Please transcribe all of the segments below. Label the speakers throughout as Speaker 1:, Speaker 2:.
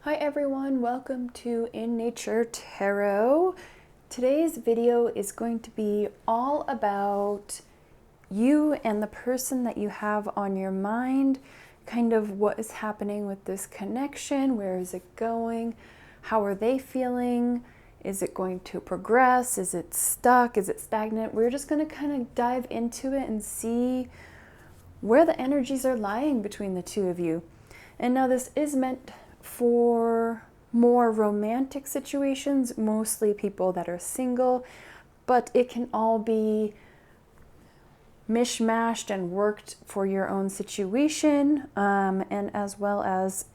Speaker 1: Hi everyone, welcome to In Nature Tarot. Today's video is going to be all about you and the person that you have on your mind, kind of what is happening with this connection, where is it going, how are they feeling, is it going to progress, is it stuck, is it stagnant? We're just going to kind of dive into it and see where the energies are lying between the two of you. And now this is meant for more romantic situations, mostly people that are single, but it can all be mishmashed and worked for your own situation, and as well as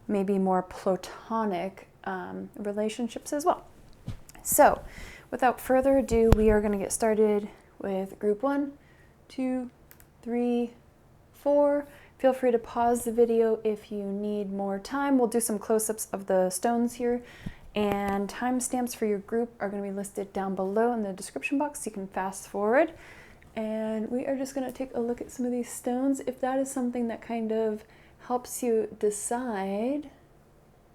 Speaker 1: maybe more platonic relationships as well. So without further ado, we are going to get started with group 1, 2, 3, 4. Feel free to pause the video if you need more time. We'll do some close-ups of the stones here, and timestamps for your group are going to be listed down below in the description box, so you can fast forward. And we are just going to take a look at some of these stones. If that is something that kind of helps you decide,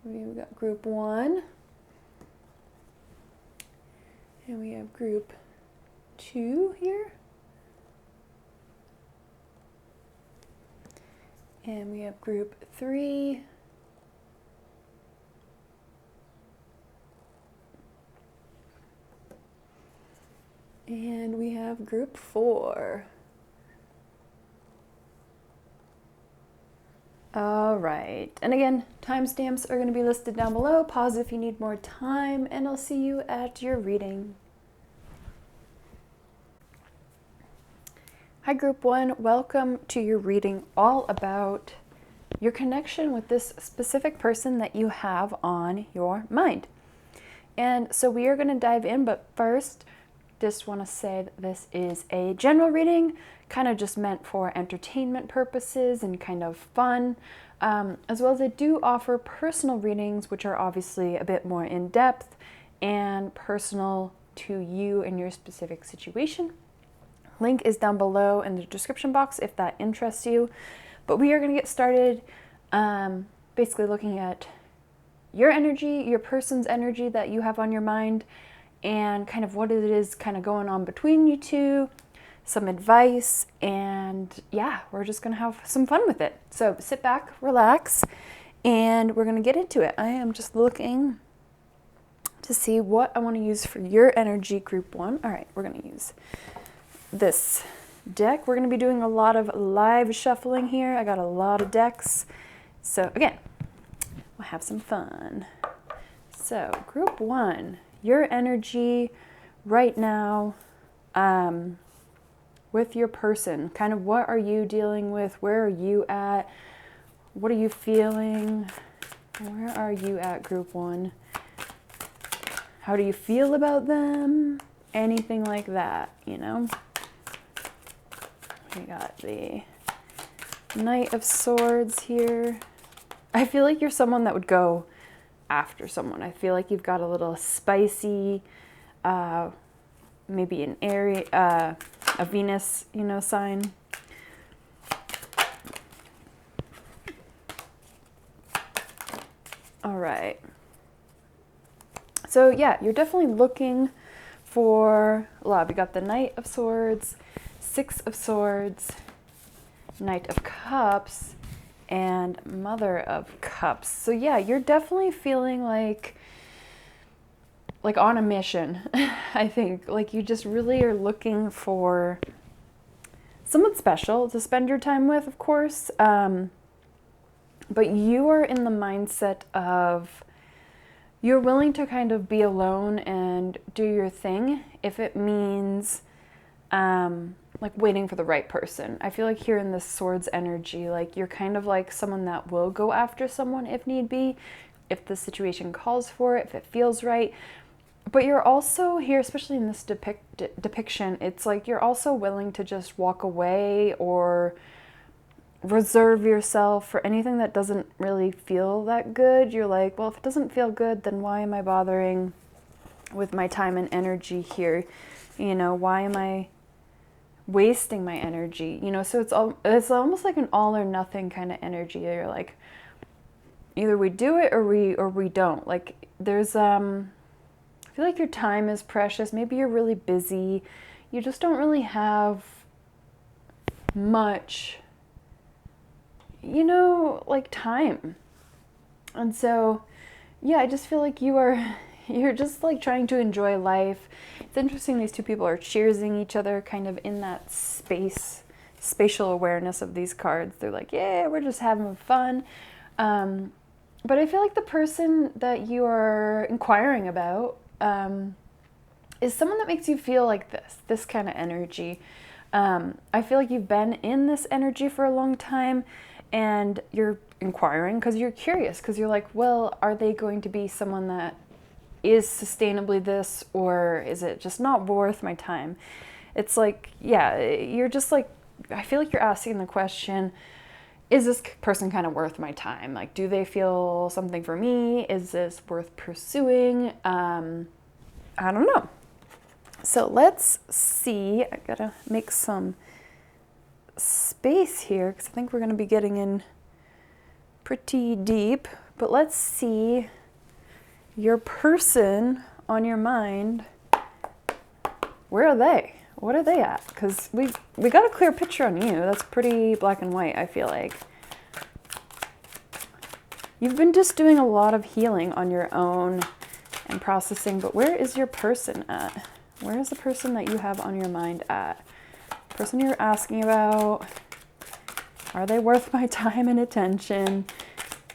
Speaker 1: we've got group 1, and we have group 2 here. And we have group 3. And we have group 4. All right. And again, timestamps are going to be listed down below. Pause if you need more time, and I'll see you at your reading. Hi group 1, welcome to your reading all about your connection with this specific person that you have on your mind. And so we are going to dive in, but first just want to say that this is a general reading, kind of just meant for entertainment purposes and kind of fun, as well as I do offer personal readings, which are obviously a bit more in depth and personal to you and your specific situation. Link is down below in the description box if that interests you. But we are going to get started basically looking at your energy, your person's energy that you have on your mind, and kind of what it is kind of going on between you two, some advice, and yeah, we're just going to have some fun with it. So sit back, relax, and we're going to get into it. I am just looking to see what I want to use for your energy, group 1. All right, we're going to use this deck. We're going to be doing a lot of live shuffling here. I got a lot of decks. So again, we'll have some fun. So group 1, your energy right now with your person. Kind of what are you dealing with? Where are you at? What are you feeling? Where are you at, group 1? How do you feel about them? Anything like that, you know? We got the Knight of Swords here. I feel like you're someone that would go after someone. I feel like you've got a little spicy, maybe an Aries, a Venus, sign. All right. So yeah, you're definitely looking for love. We got the Knight of Swords, 6 of Swords, Knight of Cups, and Mother of Cups. So yeah, you're definitely feeling like on a mission. I think like you just really are looking for someone special to spend your time with, of course. But you are in the mindset of you're willing to kind of be alone and do your thing if it means like waiting for the right person. I feel like here in this Swords energy, like you're kind of like someone that will go after someone if need be, if the situation calls for it, if it feels right. But you're also here, especially in this depiction, it's like you're also willing to just walk away or reserve yourself for anything that doesn't really feel that good. You're like, well, if it doesn't feel good, then why am I bothering with my time and energy here? Why am I wasting my energy? So it's almost like an all or nothing kind of energy. You're like, either we do it or we don't. Like there's I feel like your time is precious. Maybe you're really busy. You just don't really have much, like time. And so, yeah, I just feel like you're just like trying to enjoy life. It's interesting, these two people are cheersing each other kind of in that spatial awareness of these cards. They're like, yeah, we're just having fun. But I feel like the person that you are inquiring about is someone that makes you feel like this kind of energy. I feel like you've been in this energy for a long time, and you're inquiring because you're curious, because you're like, well, are they going to be someone that is sustainably this, or is it just not worth my time? It's like, yeah, you're just like, I feel like you're asking the question, is this person kind of worth my time? Like, do they feel something for me? Is this worth pursuing? I don't know. So let's see. I gotta make some space here because I think we're gonna be getting in pretty deep. But let's see your person on your mind. Where are they? What are they at? Because we got a clear picture on you. That's pretty black and white, I feel like. You've been just doing a lot of healing on your own and processing, but where is your person at? Where is the person that you have on your mind at? The person you're asking about, are they worth my time and attention?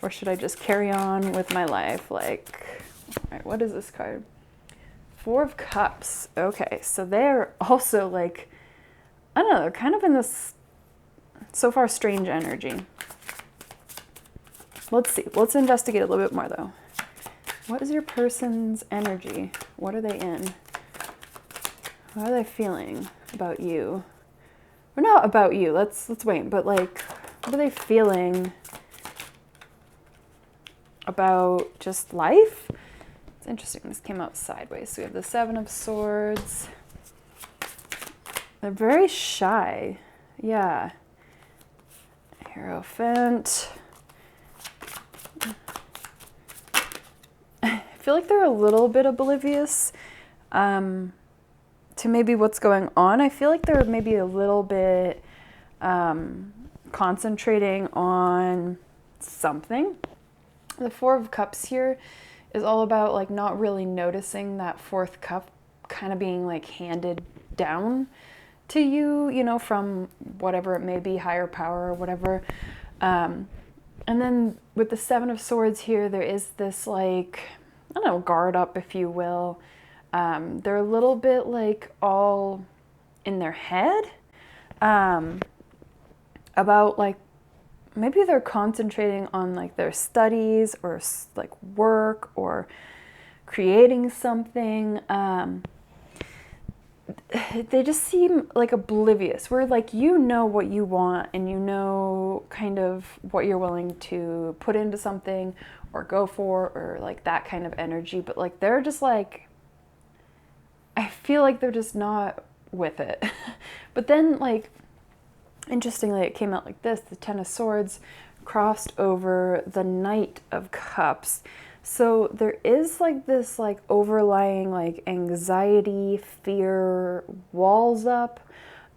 Speaker 1: Or should I just carry on with my life? Like, all right, what is this card? Four of Cups. Okay, so they're also like, I don't know, they're kind of in this, so far, strange energy. Let's see. Let's investigate a little bit more, though. What is your person's energy? What are they in? What are they feeling about you? Or not about you. Let's wait. But like, what are they feeling about just life? It's interesting. This came out sideways. So we have the Seven of Swords. They're very shy. Yeah. Hierophant. I feel like they're a little bit oblivious to maybe what's going on. I feel like they're maybe a little bit concentrating on something. The Four of Cups here is all about like not really noticing that fourth cup kind of being like handed down to you, from whatever it may be, higher power or whatever. And then with the Seven of Swords here, there is this like, I don't know, guard up, if you will. They're a little bit like all in their head about like, maybe they're concentrating on like their studies or like work or creating something. They just seem like oblivious. Where like, what you want and kind of what you're willing to put into something or go for, or like that kind of energy. But like, they're just like, I feel like they're just not with it. But then like, interestingly, it came out like this. The Ten of Swords crossed over the Knight of Cups. So there is like this like overlying like anxiety, fear, walls up,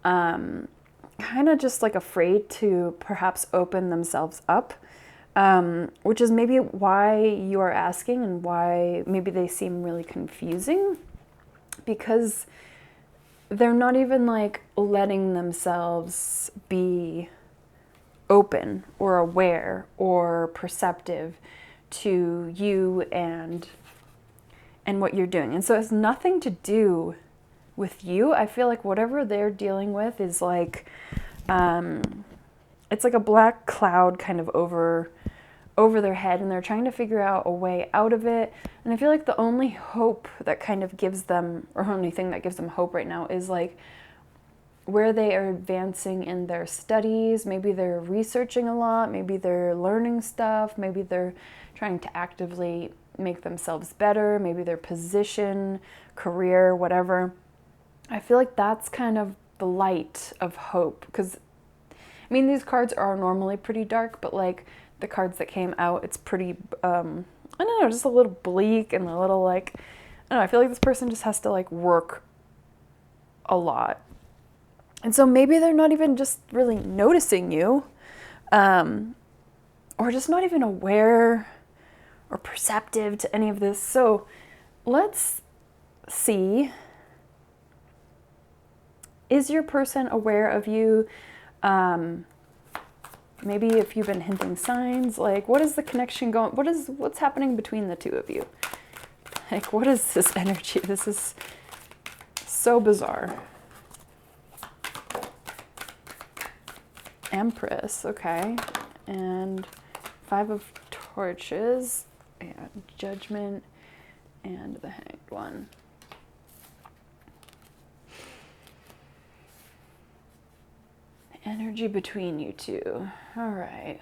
Speaker 1: kind of just like afraid to perhaps open themselves up, which is maybe why you are asking and why maybe they seem really confusing, because they're not even like letting themselves be open or aware or perceptive to you and what you're doing. And so it has nothing to do with you. I feel like whatever they're dealing with is like, it's like a black cloud kind of over their head, and they're trying to figure out a way out of it. And I feel like the only hope that kind of gives them, or only thing that gives them hope right now, is like where they are advancing in their studies. Maybe they're researching a lot, maybe they're learning stuff, maybe they're trying to actively make themselves better, maybe their position, career, whatever. I feel like that's kind of the light of hope, because I mean, these cards are normally pretty dark, but like the cards that came out, it's pretty, I don't know, just a little bleak and a little like, I don't know, I feel like this person just has to like work a lot. And so maybe they're not even just really noticing you, or just not even aware or perceptive to any of this. So let's see, is your person aware of you? Maybe if you've been hinting signs, like what is the connection going, what's happening between the two of you? Like, what is this energy? This is so bizarre. Empress, okay. And 5 of Torches, and Judgment, and the Hanged One. Energy between you two. All right.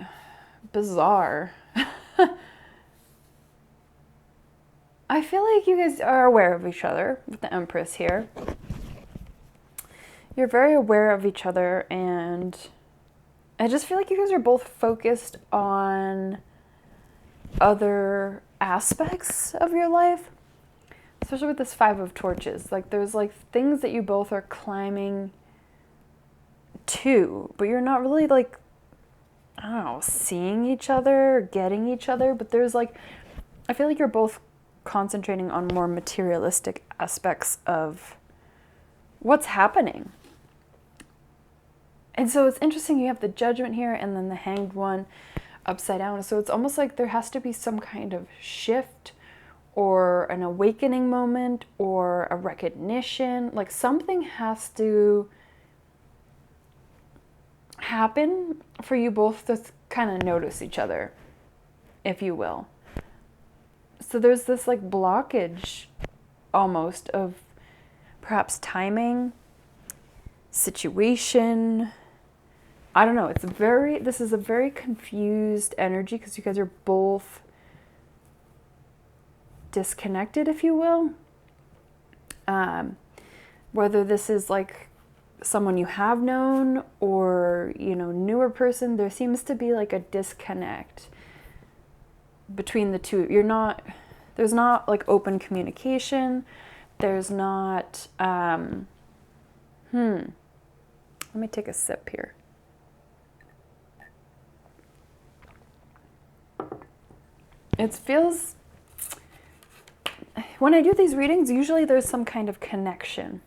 Speaker 1: Bizarre. I feel like you guys are aware of each other with the Empress here. You're very aware of each other, and I just feel like you guys are both focused on other aspects of your life, especially with this 5 of Torches. Like there's like things that you both are climbing to, but you're not really like, I don't know, seeing each other, or getting each other, but there's like, I feel like you're both concentrating on more materialistic aspects of what's happening. And so it's interesting, you have the Judgment here and then the Hanged One upside down. So it's almost like there has to be some kind of shift or an awakening moment or a recognition. Like something has to happen for you both to kind of notice each other, if you will. So there's this like blockage almost of perhaps timing, situation. I don't know. This is a very confused energy because you guys are both disconnected, if you will. Whether this is like someone you have known or, you know, newer person, there seems to be like a disconnect between the two. There's not like open communication. There's not, let me take a sip here. It feels, when I do these readings, usually there's some kind of connection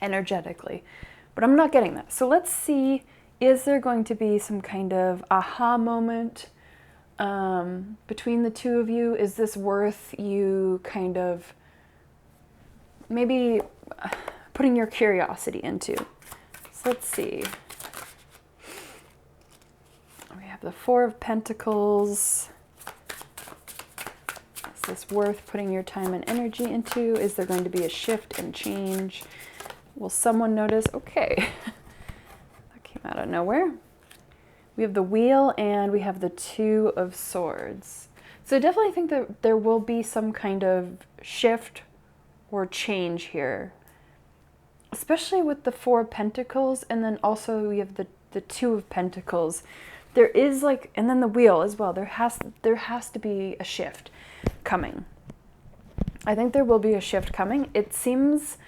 Speaker 1: energetically, but I'm not getting that. So let's see, is there going to be some kind of aha moment between the two of you? Is this worth you kind of maybe putting your curiosity into? So let's see. We have the 4 of Pentacles. Is this worth putting your time and energy into? Is there going to be a shift and change? Will someone notice? Okay. That came out of nowhere. We have the Wheel and we have the 2 of Swords. So I definitely think that there will be some kind of shift or change here, especially with the 4 of Pentacles, and then also we have the 2 of Pentacles. There is like, and then the Wheel as well. There has to be a shift coming. I think there will be a shift coming. It seems,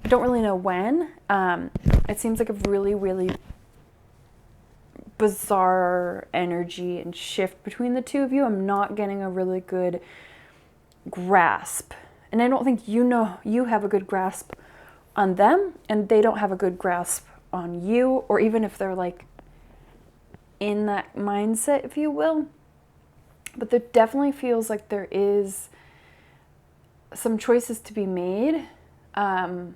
Speaker 1: I don't really know when. It seems like a really, really bizarre energy and shift between the two of you. I'm not getting a really good grasp. And I don't think you have a good grasp on them, and they don't have a good grasp on you, or even if they're like in that mindset, if you will. But there definitely feels like there is some choices to be made. I'm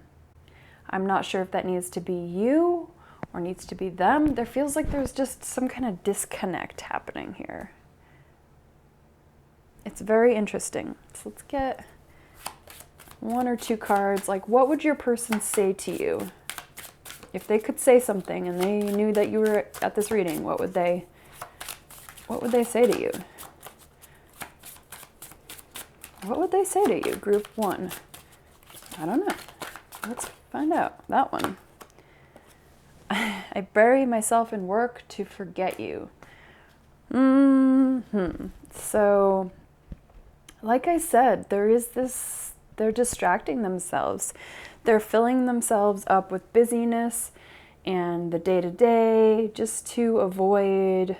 Speaker 1: not sure if that needs to be you or needs to be them. There feels like there's just some kind of disconnect happening here. It's very interesting. So let's get 1 or 2 cards. Like, what would your person say to you? If they could say something and they knew that you were at this reading, what would they say to you? What would they say to you, group 1? I don't know. Let's find out. That one. I bury myself in work to forget you. So, like I said, they're distracting themselves. They're filling themselves up with busyness and the day-to-day just to avoid,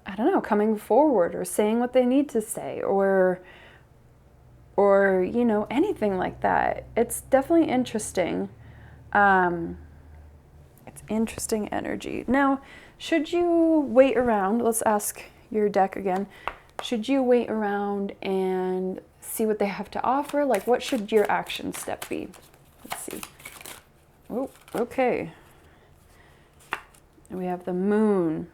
Speaker 1: I don't know, coming forward or saying what they need to say or anything like that. It's definitely interesting. It's interesting energy. Now, should you wait around? Let's ask your deck again. Should you wait around and see what they have to offer? Like, what should your action step be? Let's see. Oh, okay. And we have the moon.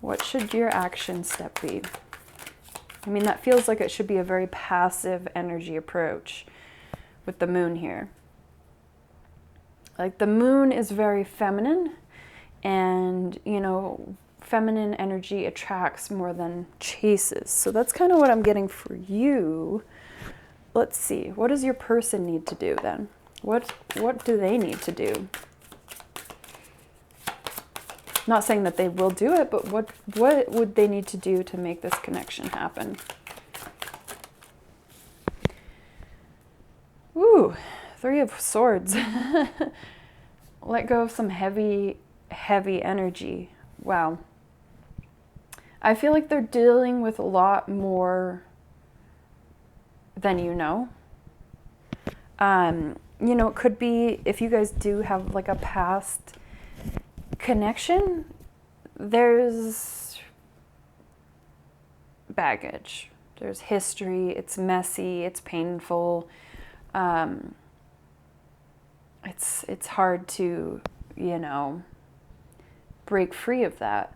Speaker 1: What should your action step be? I mean, that feels like it should be a very passive energy approach with the moon here. Like, the moon is very feminine, and, feminine energy attracts more than chases. So that's kind of what I'm getting for you. Let's see. What does your person need to do then? What do they need to do? Not saying that they will do it, but what would they need to do to make this connection happen? Ooh, 3 of Swords. Let go of some heavy energy. Wow. I feel like they're dealing with a lot more than you know. It could be, if you guys do have like a past connection, there's baggage. There's history. It's messy. It's painful. It's hard to, break free of that.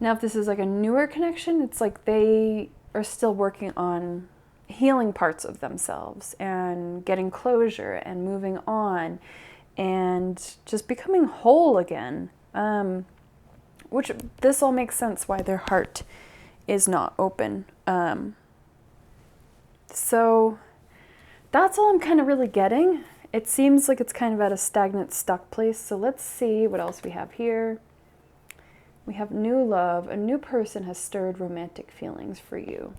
Speaker 1: Now, if this is like a newer connection, it's like they are still working on healing parts of themselves and getting closure and moving on and just becoming whole again. Which this all makes sense why their heart is not open. So that's all I'm kind of really getting. It seems like it's kind of at a stagnant, stuck place. So let's see what else we have here. We have new love. A new person has stirred romantic feelings for you.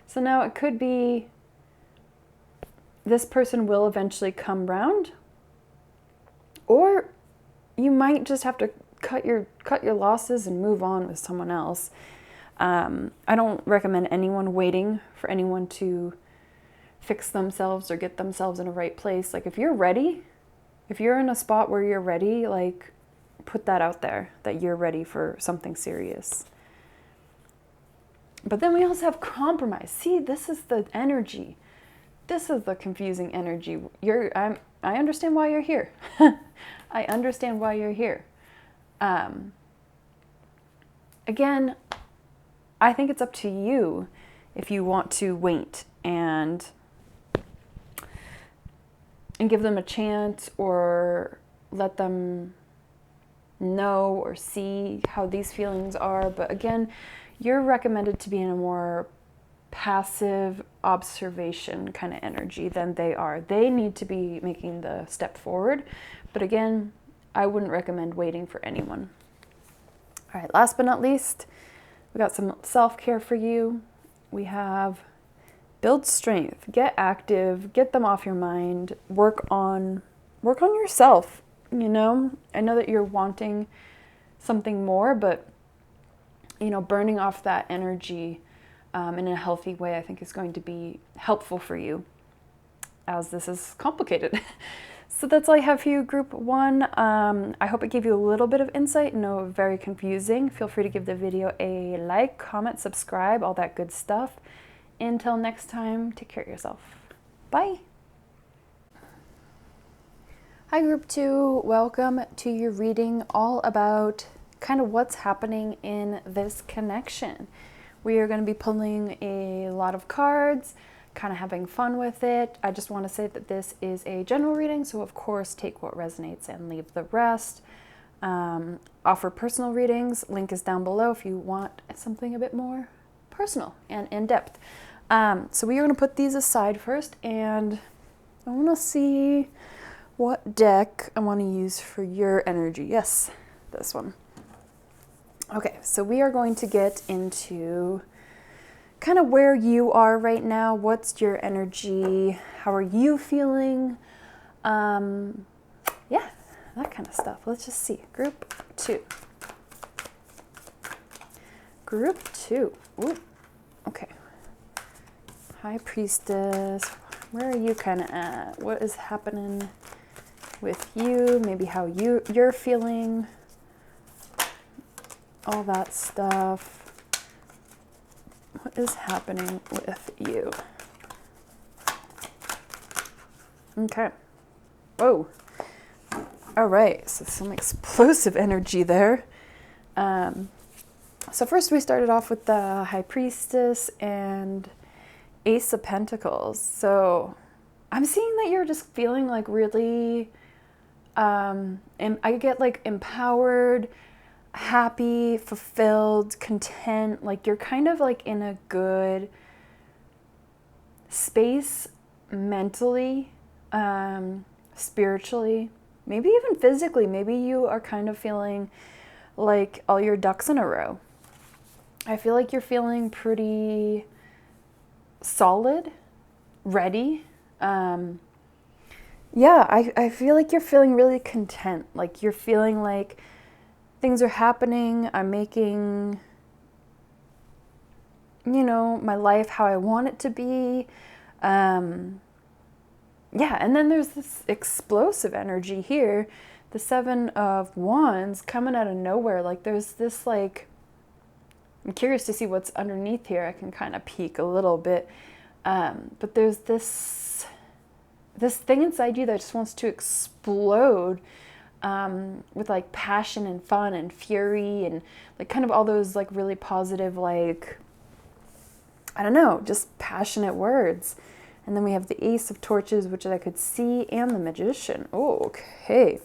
Speaker 1: So now it could be this person will eventually come round, or you might just have to cut your losses and move on with someone else. I don't recommend anyone waiting for anyone to fix themselves or get themselves in a right place. Like, if you're ready, if you're in a spot where you're ready, like, put that out there, that you're ready for something serious. But then we also have compromise. See, this is the energy. This is the confusing energy. I understand why you're here. I understand why you're here. Again, I think it's up to you if you want to wait and give them a chance, or let them know or see how these feelings are. But again, you're recommended to be in a more passive observation kind of energy than they are. They need to be making the step forward. But again, I wouldn't recommend waiting for anyone. All right, last but not least, we got some self-care for you. We have build strength, get active, get them off your mind, work on yourself. I know that you're wanting something more, but burning off that energy in a healthy way, I think, is going to be helpful for you, as this is complicated. So that's all I have for you, group 1. I hope it gave you a little bit of insight. No, very confusing. Feel free to give the video a like, comment, subscribe, all that good stuff. Until next time, take care of yourself. Bye. Hi, group 2. Welcome to your reading all about kind of what's happening in this connection. We are going to be pulling a lot of cards, kind of having fun with it. I just want to say that this is a general reading, so of course take what resonates and leave the rest. Offer personal readings. Link is down below if you want something a bit more personal and in-depth. So we are going to put these aside first, and I want to see what deck I want to use for your energy. Yes, this one. Okay, so we are going to get into kind of where you are right now. What's your energy? How are you feeling? Yeah, that kind of stuff. Let's just see. Group 2. Group 2. Ooh, okay. High Priestess. Where are you kind of at? What is happening with you? Maybe how you're feeling. All that stuff. What is happening with you? Okay. Whoa. All right. So some explosive energy there. So first we started off with the High Priestess and Ace of Pentacles. So I'm seeing that you're just feeling like really, and I get like empowered, happy, fulfilled, content. Like you're kind of like in a good space mentally, spiritually, maybe even physically. Maybe you are kind of feeling like all your ducks in a row. I feel like you're feeling pretty solid, ready. Yeah, I feel like you're feeling really content. Like you're feeling like things are happening. I'm making, my life how I want it to be. Yeah, and then there's this explosive energy here. The 7 of Wands coming out of nowhere. Like there's this like, I'm curious to see what's underneath here. I can kind of peek a little bit. But there's this thing inside you that just wants to explode with like passion and fun and fury and like kind of all those like really positive, like, I don't know, just passionate words. And then we have the Ace of Torches, which I could see, and the Magician. Oh, okay.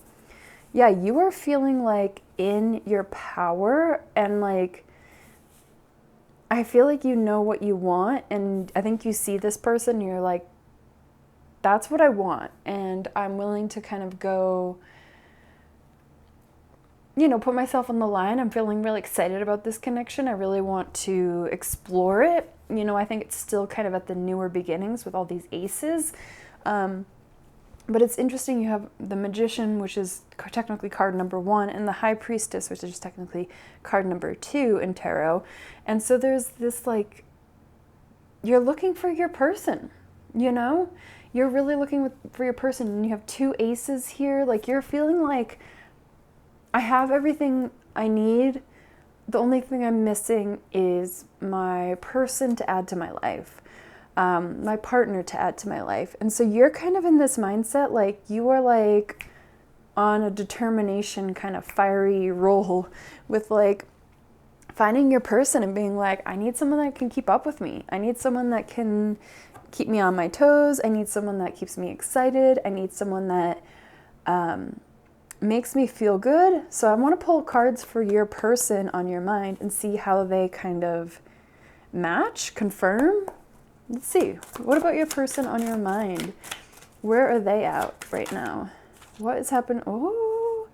Speaker 1: Yeah, you are feeling like in your power and like, I feel like you know what you want, and I think you see this person and you're like, that's what I want, and I'm willing to kind of go, put myself on the line. I'm feeling really excited about this connection. I really want to explore it. I think it's still kind of at the newer beginnings with all these aces. But it's interesting, you have the Magician, which is technically card number 1, and the High Priestess, which is technically card number 2 in tarot. And so there's this like, you're looking for your person, You're really looking for your person, and you have 2 aces here. Like you're feeling like, I have everything I need. The only thing I'm missing is my person to add to my life. My partner to add to my life. And so you're kind of in this mindset, like you are like on a determination kind of fiery roll with like finding your person and being like, I need someone that can keep up with me. I need someone that can keep me on my toes. I need someone that keeps me excited. I need someone that makes me feel good. So I want to pull cards for your person on your mind and see how they kind of match, confirm. Let's see. What about your person on your mind? Where are they at right now? What is happening? Oh,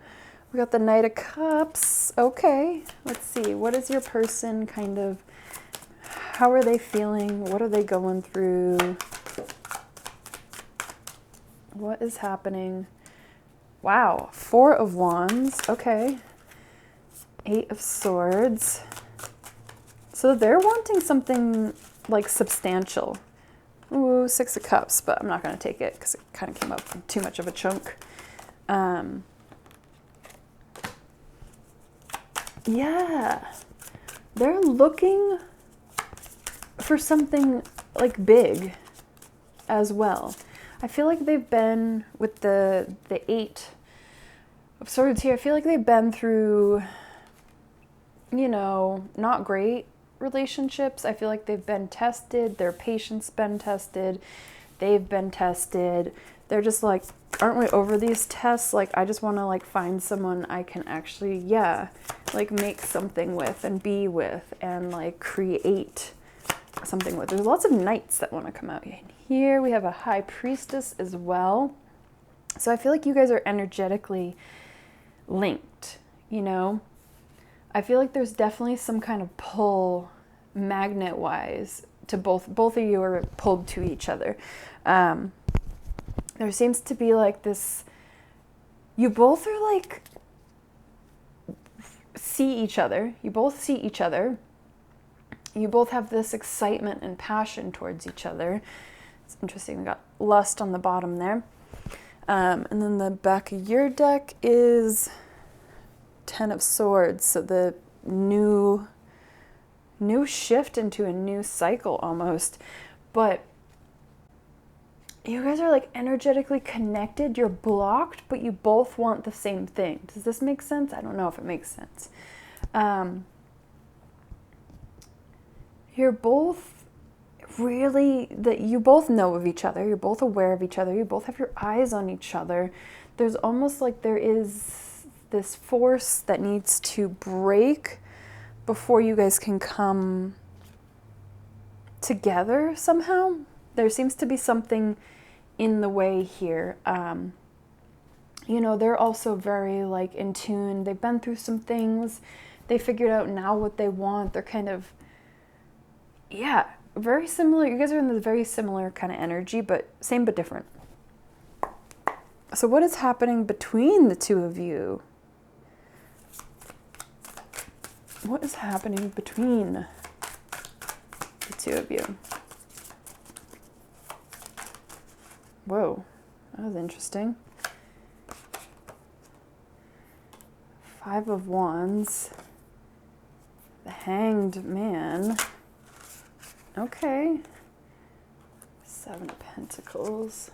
Speaker 1: we got the Knight of Cups. Okay. Let's see. What is your person kind of, how are they feeling? What are they going through? What is happening? Wow. 4 of Wands. Okay. 8 of Swords. So they're wanting something like substantial. Ooh, 6 of Cups, but I'm not going to take it because it kind of came up with too much of a chunk. Yeah, they're looking for something like big as well. I feel like they've been with the 8 of Swords here. I feel like they've been through, not great relationships. I feel like they've been tested. Their patience been tested. They've been tested. They're just like, aren't we over these tests? Like, I just want to like find someone I can actually, like make something with and be with and like create something with. There's lots of knights that want to come out. And here we have a High Priestess as well. So I feel like you guys are energetically linked, you know? I feel like there's definitely some kind of pull magnet-wise to both of you are pulled to each other. There seems to be like this, you both are like, see each other. You both see each other. You both have this excitement and passion towards each other. It's interesting, we got lust on the bottom there. And then the back of your deck is Ten of Swords. So the new shift into a new cycle almost. But you guys are like energetically connected. You're blocked, but you both want the same thing. Does this make sense? I don't know if it makes sense. You're both really, that you both know of each other. You're both aware of each other. You both have your eyes on each other. There's almost like there is this force that needs to break before you guys can come together somehow. There seems to be something in the way here. You know, they're also very like in tune. They've been through some things. They figured out now what they want. They're kind of, yeah, very similar. You guys are in this very similar kind of energy, but same but different. So what is happening between the two of you? What is happening between the two of you? Whoa, that was interesting. Five of Wands. The Hanged Man. Okay. Seven of Pentacles.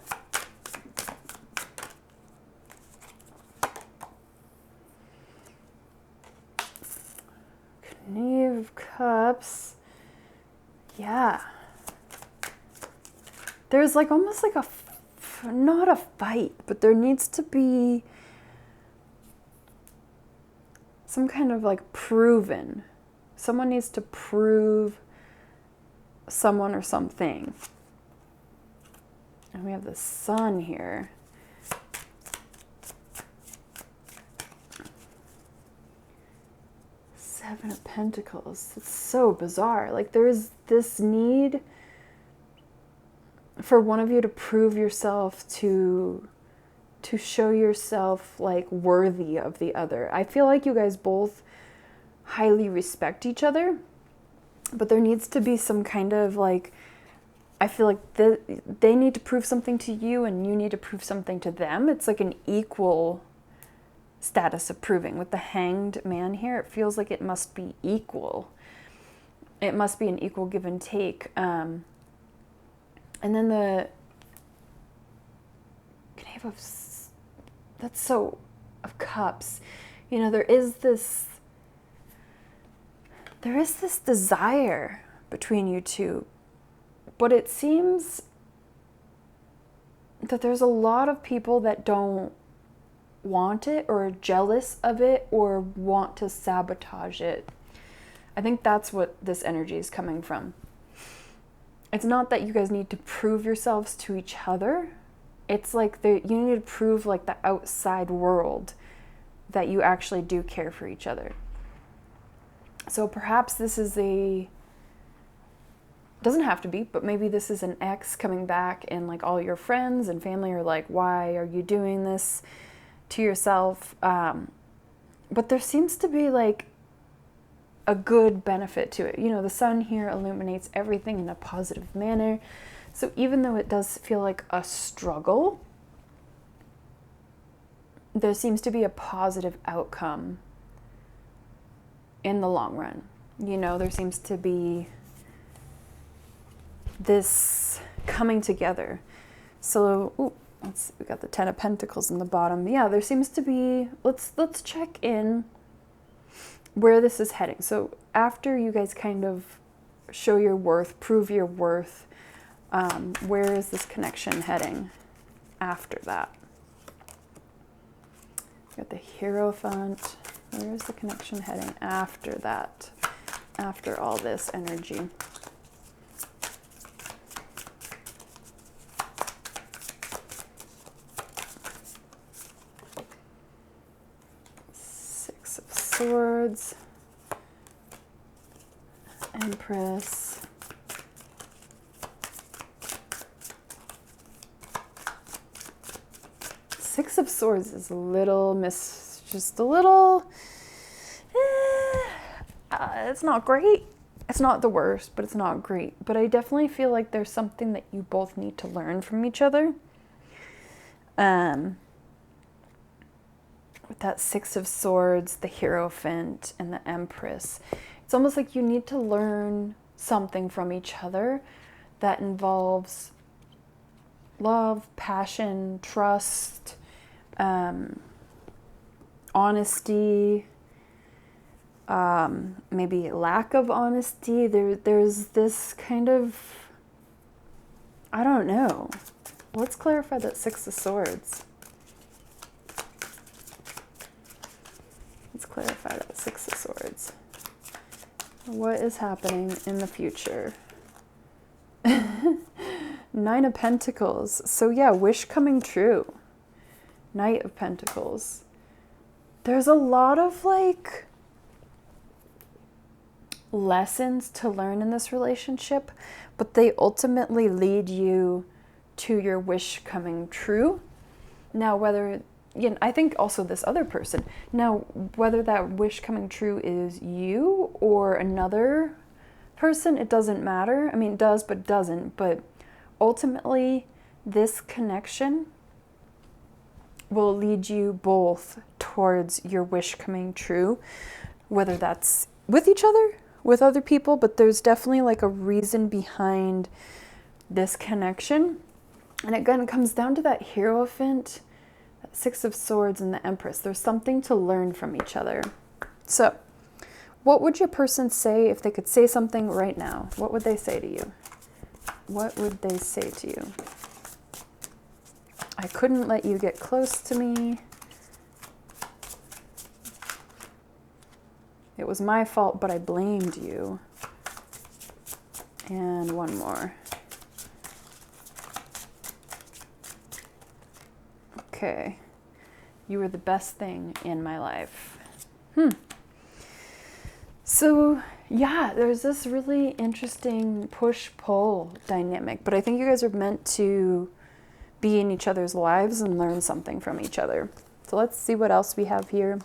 Speaker 1: Knave of Cups. Yeah. There's like almost like not a fight, but there needs to be some kind of like proven. Someone needs to prove someone or something. And we have the Sun here. Seven of Pentacles. It's so bizarre. Like there is this need for one of you to prove yourself, to show yourself like worthy of the other. I feel like you guys both highly respect each other, but there needs to be some kind of like, I feel like they need to prove something to you and you need to prove something to them. It's like an equal status of proving. With the Hanged Man here, it feels like it must be equal. It must be an equal give and take. And then the Knave of, that's so, of Cups. You know, there is this desire between you two, but it seems that there's a lot of people that don't want it or are jealous of it or want to sabotage it. I think that's what this energy is coming from. It's not that you guys need to prove yourselves to each other. It's like you need to prove like the outside world that you actually do care for each other. So perhaps this is doesn't have to be, but maybe this is an ex coming back and like all your friends and family are like, why are you doing this to yourself? But there seems to be like a good benefit to it. You know, the Sun here illuminates everything in a positive manner. So even though it does feel like a struggle, there seems to be a positive outcome in the long run. You know, there seems to be this coming together. So, we got the Ten of Pentacles in the bottom. Yeah, there seems to be, let's check in where this is heading. So after you guys kind of show your worth, prove your worth, where is this connection heading after that? Got the Hierophant. Where is the connection heading after that? After all this energy. Six of Swords, Empress, Six of Swords is a little just a little, it's not great. It's not the worst, but it's not great. But I definitely feel like there's something that you both need to learn from each other. With that Six of Swords, the Hierophant, and the Empress, it's almost like you need to learn something from each other that involves love, passion, trust, honesty, maybe lack of honesty. There's this kind of, I don't know. Let's clarify that Six of Swords. Let's clarify that Six of Swords. What is happening in the future? Nine of Pentacles. So yeah, wish coming true. Knight of Pentacles. There's a lot of like lessons to learn in this relationship, but they ultimately lead you to your wish coming true. Now, whether, you know, I think also this other person, now whether that wish coming true is you or another person, it doesn't matter. I mean, it does, but doesn't. But ultimately, this connection will lead you both towards your wish coming true, whether that's with each other, with other people, but there's definitely like a reason behind this connection. And again, it comes down to that Hierophant, that Six of Swords, and the Empress. There's something to learn from each other. So what would your person say if they could say something right now? What would they say to you? What would they say to you? I couldn't let you get close to me. It was my fault, but I blamed you. And one more. Okay. You were the best thing in my life. So, yeah, there's this really interesting push-pull dynamic, but I think you guys are meant to be in each other's lives and learn something from each other. So let's see what else we have here.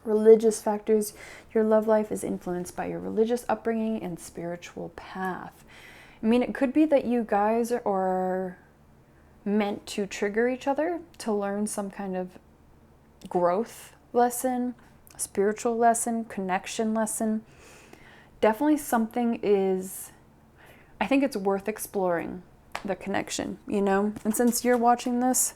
Speaker 1: Religious factors. Your love life is influenced by your religious upbringing and spiritual path. I mean, it could be that you guys are meant to trigger each other to learn some kind of growth lesson, spiritual lesson, connection lesson. Definitely something is, I think it's worth exploring, the connection, you know? And since you're watching this,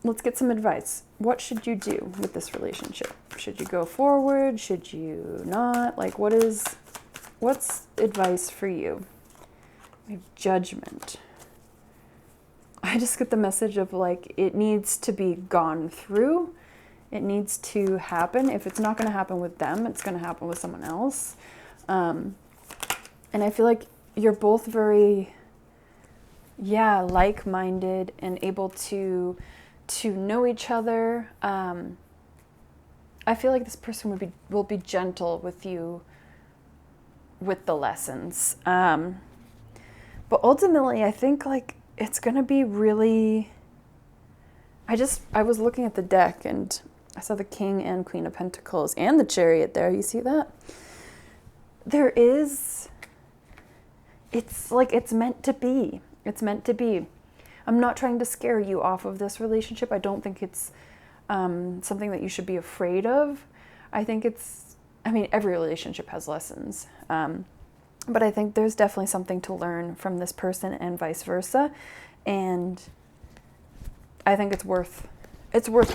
Speaker 1: let's get some advice. What should you do with this relationship? Should you go forward? Should you not? Like, what's advice for you? We have Judgment. I just get the message of like, it needs to be gone through. It needs to happen. If it's not going to happen with them, it's going to happen with someone else. And I feel like you're both very, like-minded and able to know each other. I feel like this person will be gentle with you with the lessons. But ultimately, I think like it's going to be really, I was looking at the deck and I saw the King and Queen of Pentacles and the Chariot there. You see that? It's like, it's meant to be. It's meant to be. I'm not trying to scare you off of this relationship. I don't think it's something that you should be afraid of. I think every relationship has lessons. But I think there's definitely something to learn from this person and vice versa. And I think it's worth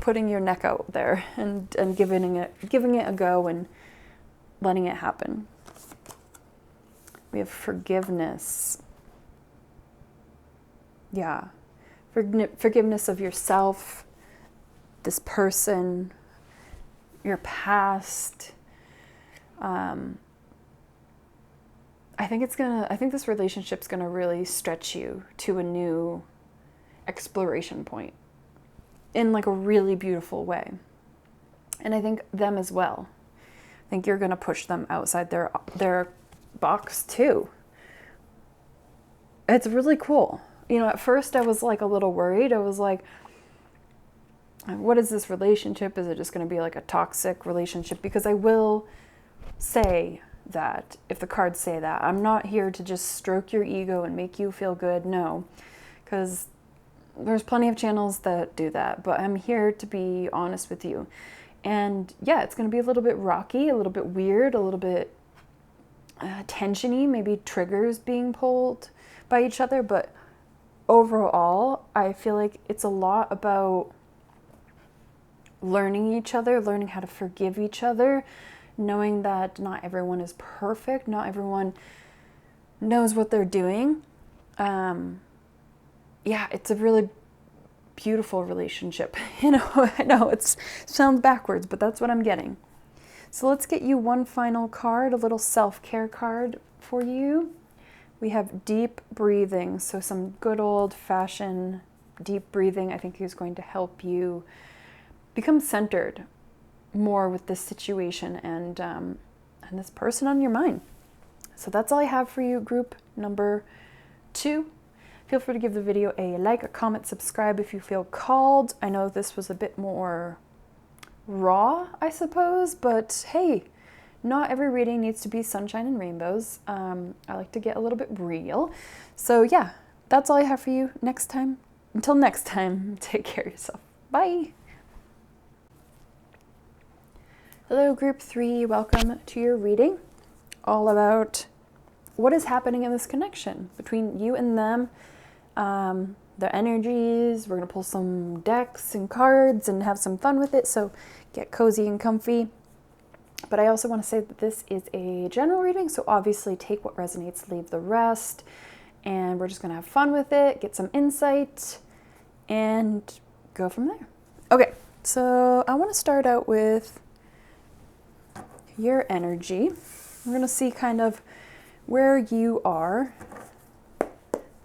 Speaker 1: putting your neck out there and giving it a go and letting it happen. We have Forgiveness. Yeah. Forgiveness of yourself, this person, your past. I think this relationship's gonna really stretch you to a new exploration point in like a really beautiful way. And I think them as well. I think you're going to push them outside their box too. It's really cool. You know, at first I was like a little worried. I was like, what is this relationship? Is it just going to be like a toxic relationship? Because I will say that, if the cards say that, I'm not here to just stroke your ego and make you feel good. No, because there's plenty of channels that do that, but I'm here to be honest with you. And yeah, it's going to be a little bit rocky, a little bit weird, a little bit tensiony, maybe triggers being pulled by each other. But overall, I feel like it's a lot about learning each other, learning how to forgive each other, knowing that not everyone is perfect, not everyone knows what they're doing. Yeah, it's a really beautiful relationship. You know, I know it sounds backwards, but that's what I'm getting. So let's get you one final card, a little self-care card for you. We have deep breathing, so some good old-fashioned deep breathing I think is going to help you become centered more with this situation and this person on your mind. So that's all I have for you, group number 2. Feel free to give the video a like, a comment, subscribe if you feel called. I know this was a bit more raw, I suppose, but hey, not every reading needs to be sunshine and rainbows. I like to get a little bit real. So yeah, that's all I have for you next time. Until next time, take care of yourself. Bye. Hello, group 3. Welcome to your reading. All about what is happening in this connection between you and them. Their energies. We're going to pull some decks and cards and have some fun with it, so get cozy and comfy. But I also want to say that this is a general reading, so obviously take what resonates, leave the rest, and we're just going to have fun with it, get some insight, and go from there. Okay, so I want to start out with your energy. We're going to see kind of where you are.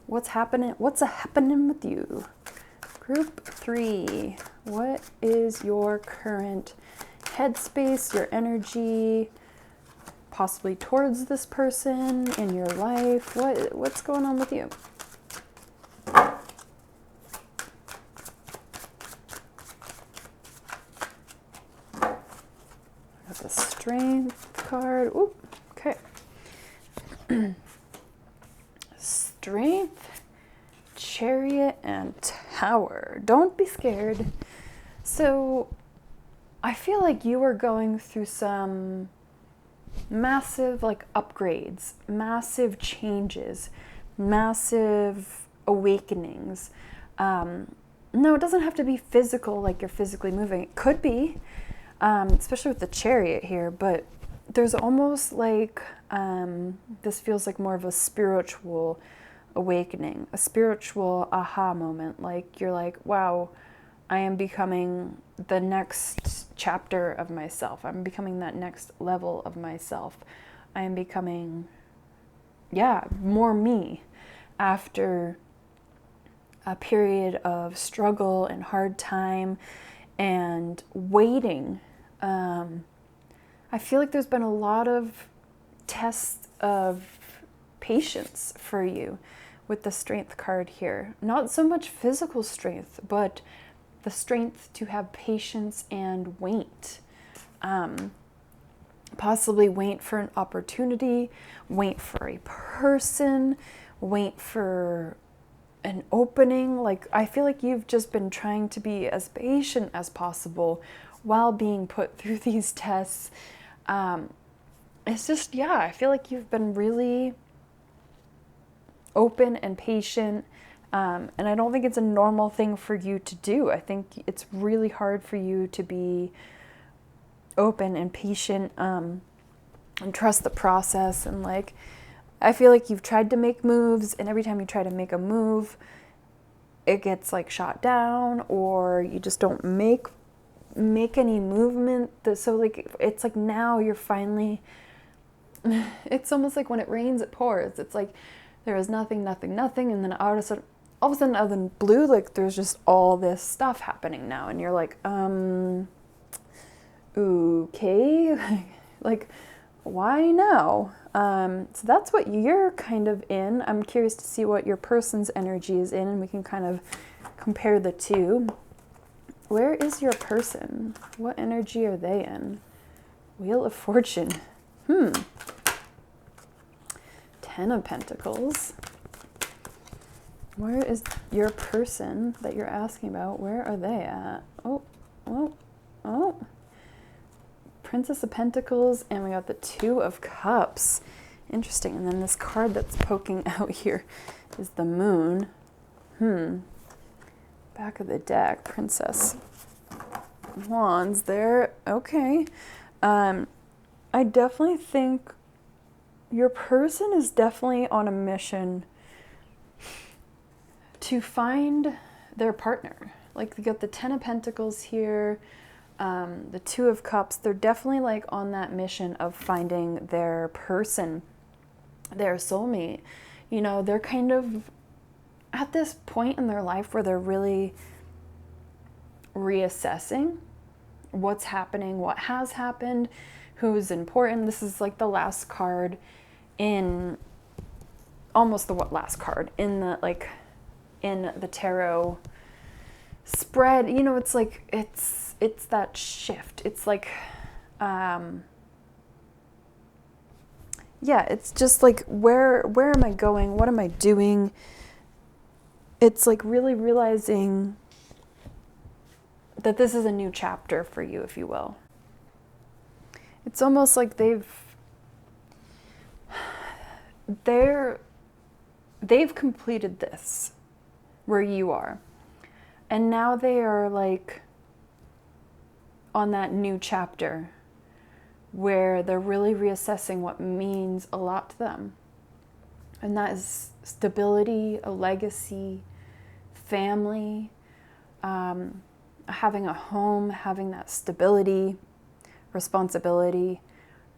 Speaker 1: What's happening with you? Group 3, what is your current headspace, your energy, possibly towards this person in your life? What's going on with you? Got the Strength card. Ooh, okay. Strength, Chariot, and Tower. Don't be scared. So I feel like you are going through some massive upgrades, massive changes, massive awakenings. No, it doesn't have to be physical, like you're physically moving. It could be, especially with the Chariot here, but there's almost like this feels like more of a spiritual awakening, a spiritual aha moment. Like you're like, wow, I am becoming the next chapter of myself. I'm becoming that next level of myself. I am becoming, more me after a period of struggle and hard time and waiting. I feel like there's been a lot of tests of patience for you with the Strength card here. Not so much physical strength, but the strength to have patience and wait. Possibly wait for an opportunity, wait for a person, wait for an opening. Like, I feel like you've just been trying to be as patient as possible while being put through these tests. It's just, I feel like you've been really open and patient. And I don't think it's a normal thing for you to do. I think it's really hard for you to be open and patient, and trust the process. And I feel like you've tried to make moves, and every time you try to make a move, it gets shot down, or you just don't make any movement. So it's like now you're finally, it's almost like when it rains, it pours. It's like there is nothing, and then all of a sudden, out of the blue, there's just all this stuff happening now, and you're like, okay, like, why now? So that's what you're kind of in. I'm curious to see what your person's energy is in, and we can kind of compare the two. Where is your person? What energy are they in? Wheel of Fortune. 10 of Pentacles. Where is your person that you're asking about? Where are they at? Oh. Princess of Pentacles, and we got the Two of Cups. Interesting. And then this card that's poking out here is the Moon. Back of the deck, Princess Wands there. Okay. I definitely think your person is definitely on a mission to find their partner. Like, you got the Ten of Pentacles here, the Two of Cups. They're definitely like on that mission of finding their person, their soulmate. You know, they're kind of at this point in their life where they're really reassessing what's happening, what has happened, who's important. This is like the last card in, almost the last card in the, like, in the tarot spread. You know, it's like, it's that shift. It's like, yeah, it's just like, where am I going? What am I doing? It's like really realizing that this is a new chapter for you, if you will. It's almost like they've completed this where you are. And now they are like on that new chapter where they're really reassessing what means a lot to them. And that is stability, a legacy, family, having a home, having that stability, responsibility.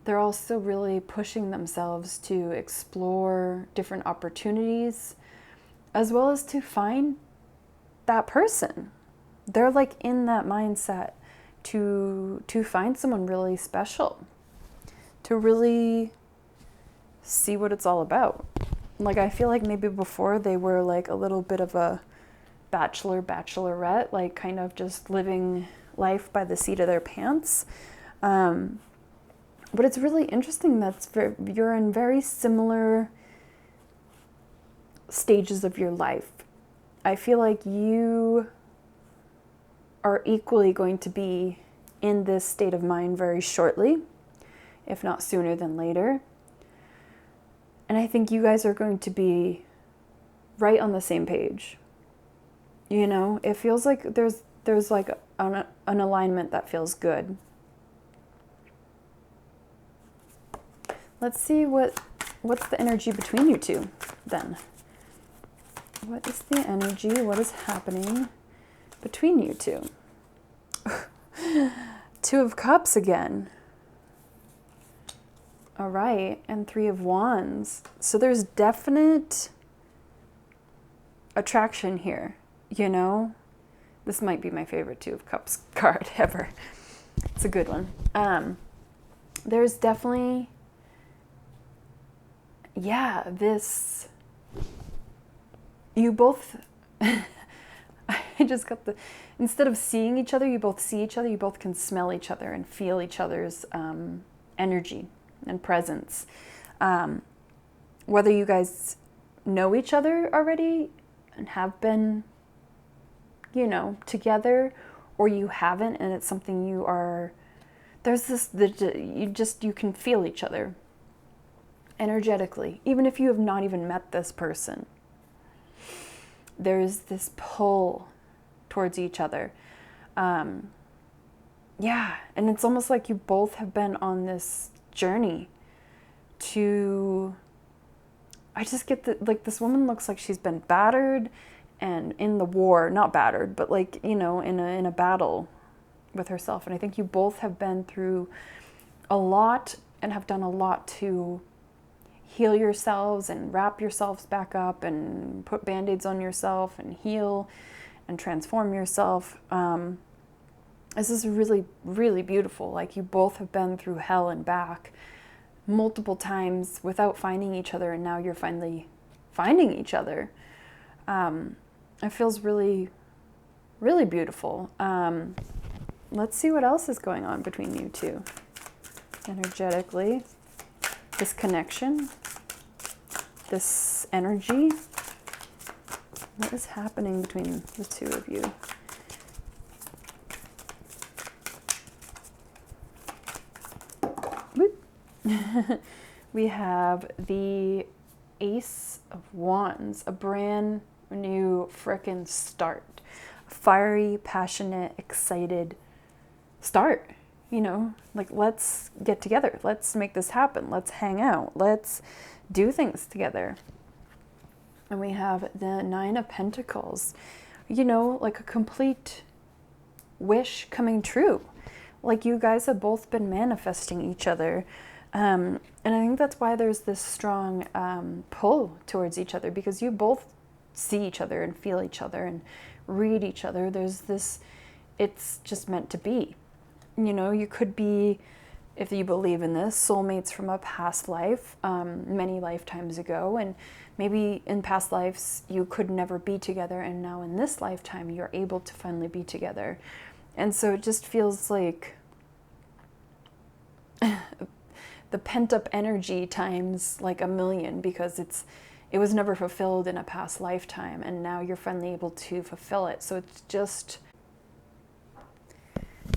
Speaker 1: They're also really pushing themselves to explore different opportunities, as well as to find that person. They're like in that mindset to find someone really special, to really see what it's all about. Like, I feel like maybe before they were like a little bit of a bachelorette, like kind of just living life by the seat of their pants. But it's really interesting that you're in very similar stages of your life. I feel like you are equally going to be in this state of mind very shortly, if not sooner than later. And I think you guys are going to be right on the same page. You know, it feels like there's like an alignment that feels good. Let's see what's the energy between you two then. What is the energy? What is happening between you two? Two of Cups again. All right, and Three of Wands. So there's definite attraction here, you know? This might be my favorite Two of Cups card ever. It's a good one. There's definitely, yeah, this, you both, I just got the, instead of seeing each other, you both see each other, you both can smell each other and feel each other's energy and presence. Whether you guys know each other already and have been, you know, together, or you haven't, and it's something you are, there's this, you can feel each other energetically, even if you have not even met this person. There's this pull towards each other. Yeah, and it's almost like you both have been on this journey to, I just get that, like, this woman looks like she's been battered and in the war, not battered, but like, you know, in a battle with herself. And I think you both have been through a lot and have done a lot to heal yourselves and wrap yourselves back up and put band-aids on yourself and heal and transform yourself. This is really, really beautiful. Like, you both have been through hell and back multiple times without finding each other, and now you're finally finding each other. It feels really, really beautiful. Let's see what else is going on between you two energetically. This connection, this energy. What is happening between the two of you? We have the Ace of Wands, a brand new frickin' start. A fiery, passionate, excited start. You know, like, let's get together. Let's make this happen. Let's hang out. Let's do things together. And we have the Nine of Pentacles. You know, like a complete wish coming true. Like, you guys have both been manifesting each other. And I think that's why there's this strong pull towards each other, because you both see each other and feel each other and read each other. There's this, it's just meant to be. You know, you could be, if you believe in this, soulmates from a past life, many lifetimes ago. And maybe in past lives you could never be together, and now in this lifetime you're able to finally be together. And so it just feels like the pent-up energy times like a million, because it was never fulfilled in a past lifetime, and now you're finally able to fulfill it. So it's just...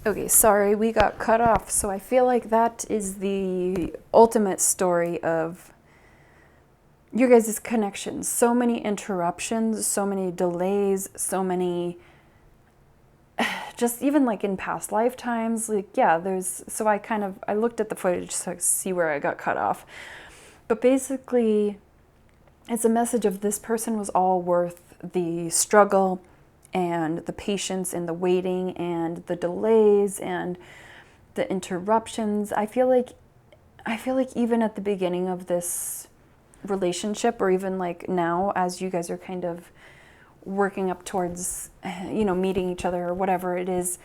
Speaker 1: Okay, sorry, we got cut off. So I feel like that is the ultimate story of you guys' connections. So many interruptions, so many delays, so many... just even like in past lifetimes, like, yeah, there's... So I looked at the footage to see where I got cut off. But basically, it's a message of this person was all worth the struggle and the patience and the waiting and the delays and the interruptions. I feel like even at the beginning of this relationship, or even like now, as you guys are kind of working up towards, you know, meeting each other or whatever it is,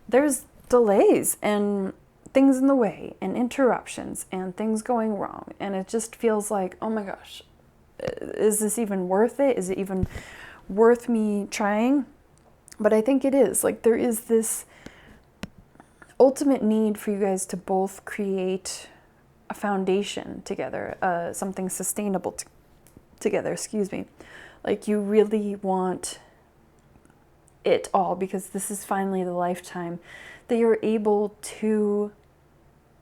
Speaker 1: there's delays and things in the way and interruptions and things going wrong. And it just feels like, oh my gosh, is this even worth it? Is it even worth me trying? But I think it is. Like, there is this ultimate need for you guys to both create a foundation together, something sustainable together, excuse me. Like, you really want it all, because this is finally the lifetime that you're able to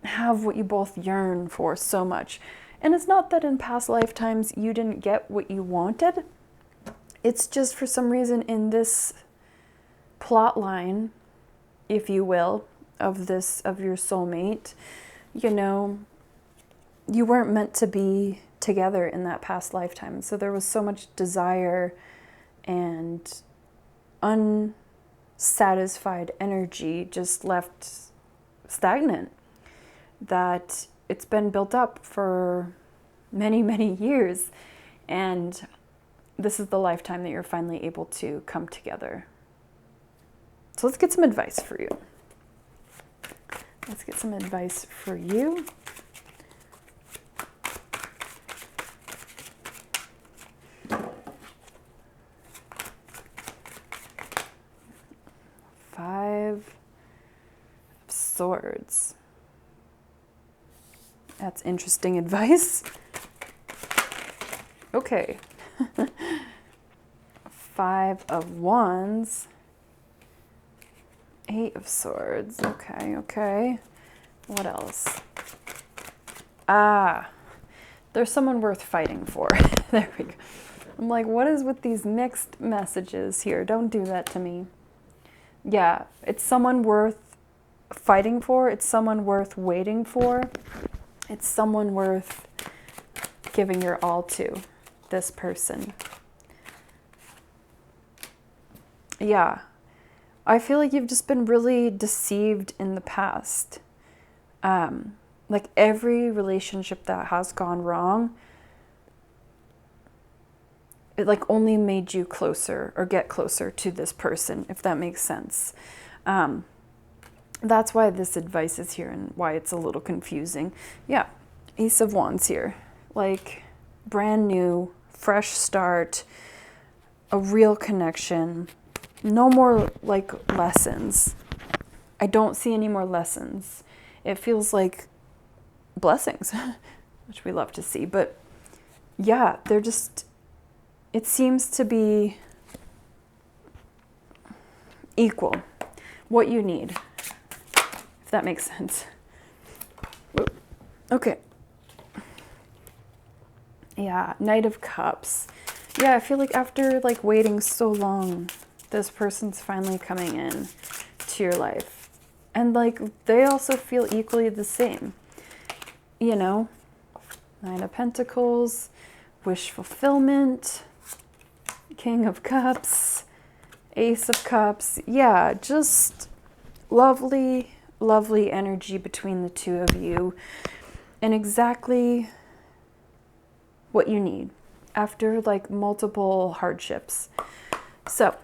Speaker 1: have what you both yearn for so much. And it's not that in past lifetimes you didn't get what you wanted. It's just for some reason in this plot line, if you will, of your soulmate, you know, you weren't meant to be together in that past lifetime. So there was so much desire and unsatisfied energy just left stagnant, that it's been built up for many, many years. And this is the lifetime that you're finally able to come together. So let's get some advice for you. Let's get some advice for you. Five of Swords. That's interesting advice. Okay. Five of Wands. Eight of Swords. Okay. What else? There's someone worth fighting for. There we go. I'm like, what is with these mixed messages here? Don't do that to me. Yeah, it's someone worth fighting for. It's someone worth waiting for. It's someone worth giving your all to, this person. Yeah. I feel like you've just been really deceived in the past. Like, every relationship that has gone wrong, it like only made you closer or get closer to this person, if that makes sense. that's why this advice is here and why it's a little confusing. Yeah, Ace of Wands here. Like, brand new, fresh start, a real connection. No more, like, lessons. I don't see any more lessons. It feels like blessings, which we love to see. But, yeah, they're just... It seems to be equal. What you need. If that makes sense. Okay. Yeah, Knight of Cups. Yeah, I feel like after like waiting so long, this person's finally coming in to your life. And like they also feel equally the same. You know, Nine of Pentacles, wish fulfillment, King of Cups, Ace of Cups. Yeah, just lovely, lovely energy between the two of you. And exactly what you need after like multiple hardships. So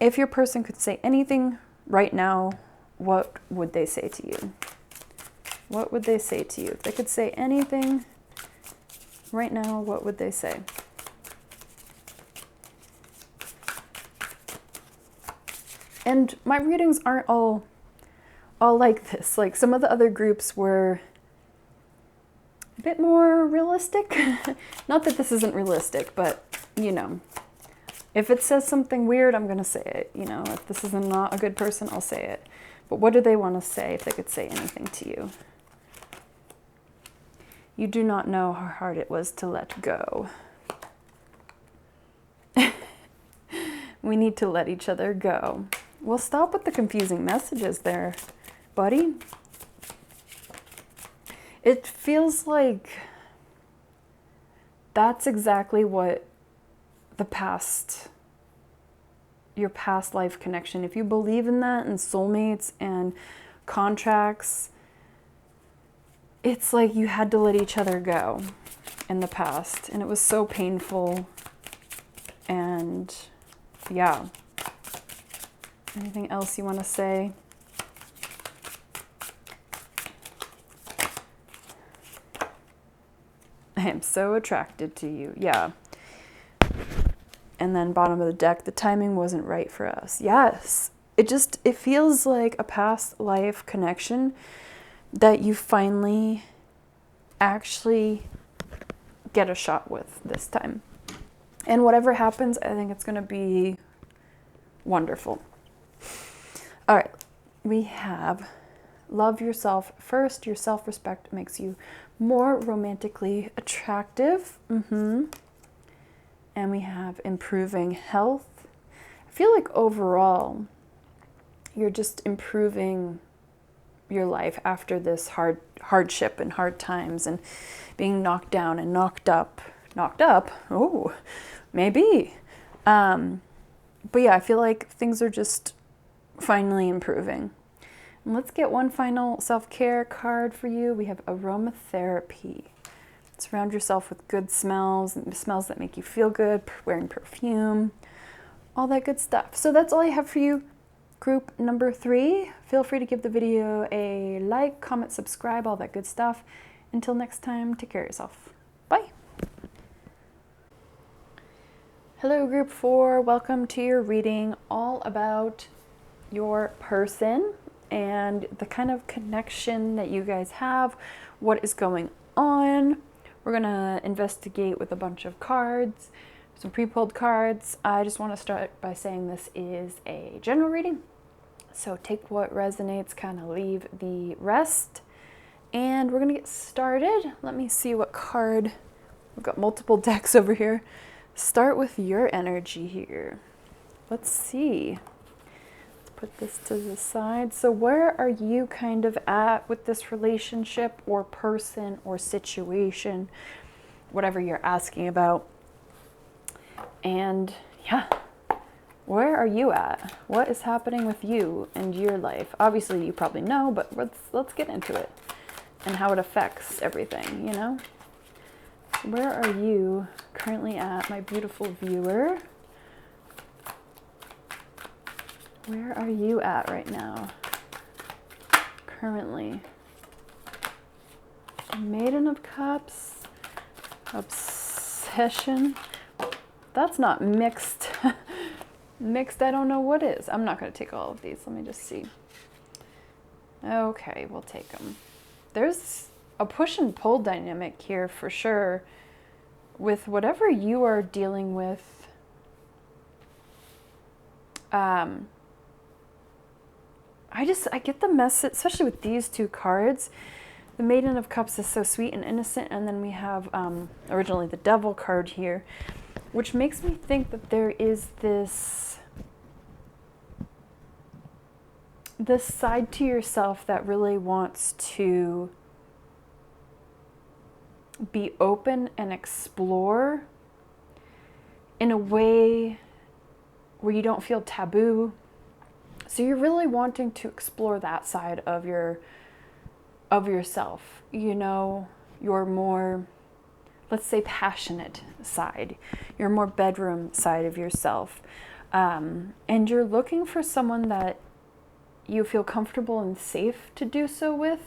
Speaker 1: if your person could say anything right now, what would they say to you? What would they say to you? If they could say anything right now, what would they say? And my readings aren't all like this. Like some of the other groups were a bit more realistic. Not that this isn't realistic, but you know, if it says something weird, I'm going to say it. You know, if this is not a good person, I'll say it. But what do they want to say if they could say anything to you? You do not know how hard it was to let go. We need to let each other go. Well, stop with the confusing messages there, buddy. It feels like that's exactly what your past life connection, if you believe in that and soulmates and contracts, it's like you had to let each other go in the past. And it was so painful. And yeah. Anything else you want to say? I am so attracted to you. Yeah. And then bottom of the deck, the timing wasn't right for us. Yes. It feels like a past life connection that you finally actually get a shot with this time. And whatever happens, I think it's going to be wonderful. All right. We have love yourself first. Your self-respect makes you more romantically attractive. And we have improving health. I feel like overall, you're just improving your life after this hardship and hard times and being knocked down and knocked up. Oh, maybe. But yeah, I feel like things are just finally improving. And let's get one final self-care card for you. We have aromatherapy. Surround yourself with good smells, smells that make you feel good, wearing perfume, all that good stuff. So that's all I have for you, group number 3. Feel free to give the video a like, comment, subscribe, all that good stuff. Until next time, take care of yourself. Bye. Hello, group 4. Welcome to your reading all about your person and the kind of connection that you guys have, what is going on. We're going to investigate with a bunch of cards, some pre-pulled cards. I just want to start by saying this is a general reading. So take what resonates, kind of leave the rest. And we're going to get started. Let me see what card. We've got multiple decks over here. Start with your energy here. Let's see. Put this to the side. So where are you kind of at with this relationship or person or situation, whatever you're asking about? And yeah, where are you at? What is happening with you and your life? Obviously you probably know, but let's get into it and how it affects everything, you know? Where are you currently at, my beautiful viewer? Where are you at right now? currently. Maiden of Cups, obsession. That's not mixed. Mixed, I don't know what is. I'm not going to take all of these. Let me just see. Okay, we'll take them. There's a push and pull dynamic here for sure with whatever you are dealing with. I get the message, especially with these two cards. The Maiden of Cups is so sweet and innocent, and then we have originally the Devil card here, which makes me think that there is this side to yourself that really wants to be open and explore in a way where you don't feel taboo. So you're really wanting to explore that side of yourself, you know, your more, let's say, passionate side, your more bedroom side of yourself. And you're looking for someone that you feel comfortable and safe to do so with.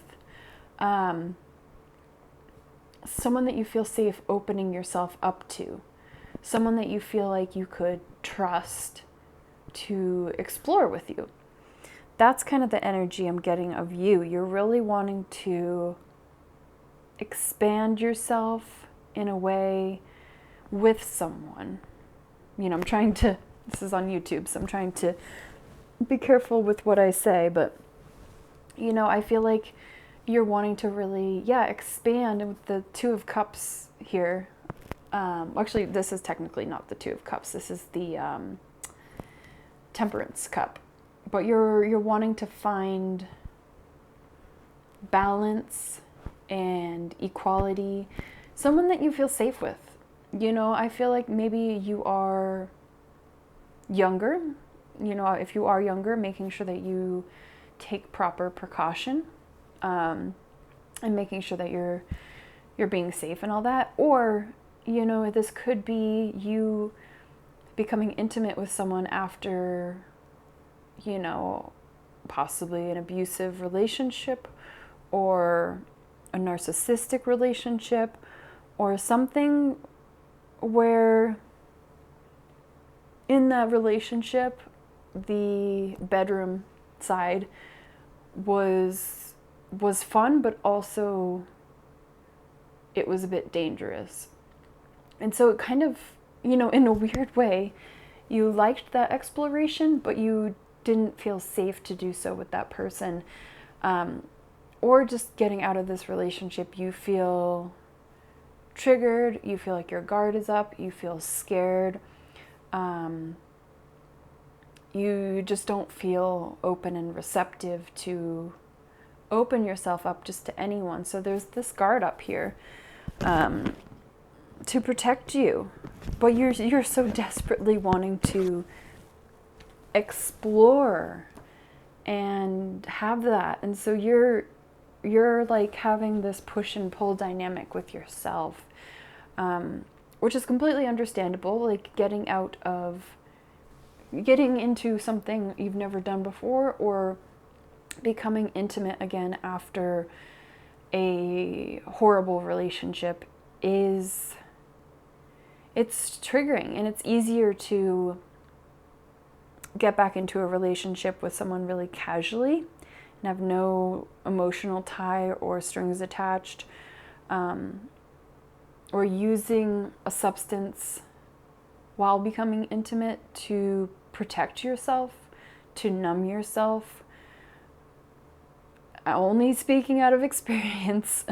Speaker 1: Someone that you feel safe opening yourself up to. Someone that you feel like you could trust to explore with you. That's kind of the energy I'm getting of you. You're really wanting to expand yourself in a way with someone. You know, this is on YouTube, so I'm trying to be careful with what I say, but, you know, I feel like you're wanting to really, expand with the Two of Cups here. Actually, this is technically not the Two of Cups. This is the Temperance Cup. But you're wanting to find balance and equality, someone that you feel safe with. You know, I feel like maybe you are younger. You know, if you are younger, making sure that you take proper precaution, and making sure that you're being safe and all that. Or, you know, this could be you becoming intimate with someone after, you know, possibly an abusive relationship or a narcissistic relationship or something where in that relationship the bedroom side was fun, but also it was a bit dangerous. And so it kind of, you know, in a weird way, you liked that exploration, but you didn't feel safe to do so with that person. Or just getting out of this relationship, you feel triggered, you feel like your guard is up, you feel scared. You just don't feel open and receptive to open yourself up just to anyone. So there's this guard up here to protect you, but you're so desperately wanting to explore and have that. And so you're like having this push and pull dynamic with yourself, which is completely understandable, like getting into something you've never done before, or becoming intimate again after a horrible relationship it's triggering, and it's easier to get back into a relationship with someone really casually and have no emotional tie or strings attached, or using a substance while becoming intimate to protect yourself, to numb yourself. Only speaking out of experience,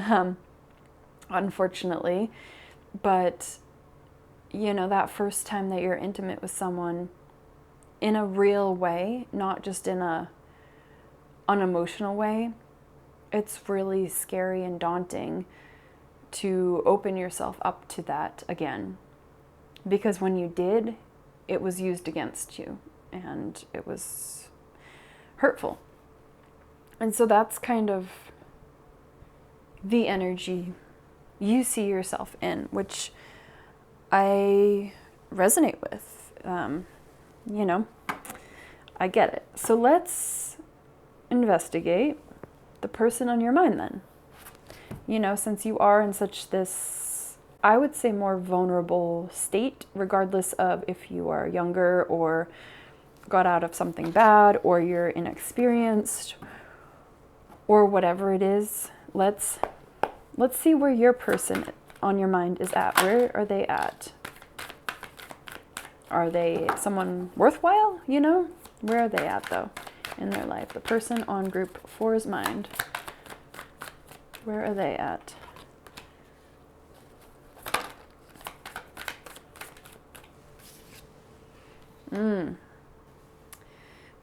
Speaker 1: unfortunately, but you know, that first time that you're intimate with someone in a real way, not just in a unemotional way, it's really scary and daunting to open yourself up to that again. Because when you did, it was used against you, and it was hurtful. And so that's kind of the energy you see yourself in, which I resonate with. You know, I get it. So let's investigate the person on your mind then. You know, since you are in such this, I would say, more vulnerable state, regardless of if you are younger or got out of something bad or you're inexperienced or whatever it is. Let's see where your person on your mind is at. Where are they at? Are they someone worthwhile, you know? Where are they at, though, in their life? The person on group 4's mind. Where are they at?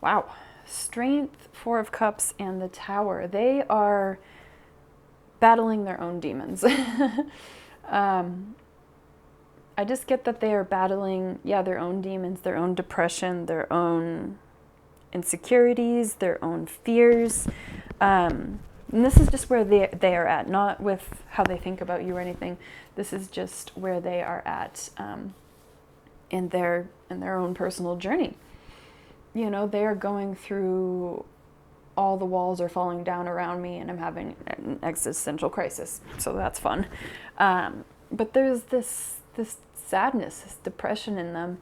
Speaker 1: Wow. Strength, 4 of Cups, and the Tower. They are battling their own demons. I just get that they are battling, their own demons, their own depression, their own insecurities, their own fears. And this is just where they are at, not with how they think about you or anything. This is just where they are at in their own personal journey. You know, they are going through, all the walls are falling down around me and I'm having an existential crisis. So that's fun. But there's this sadness, this depression in them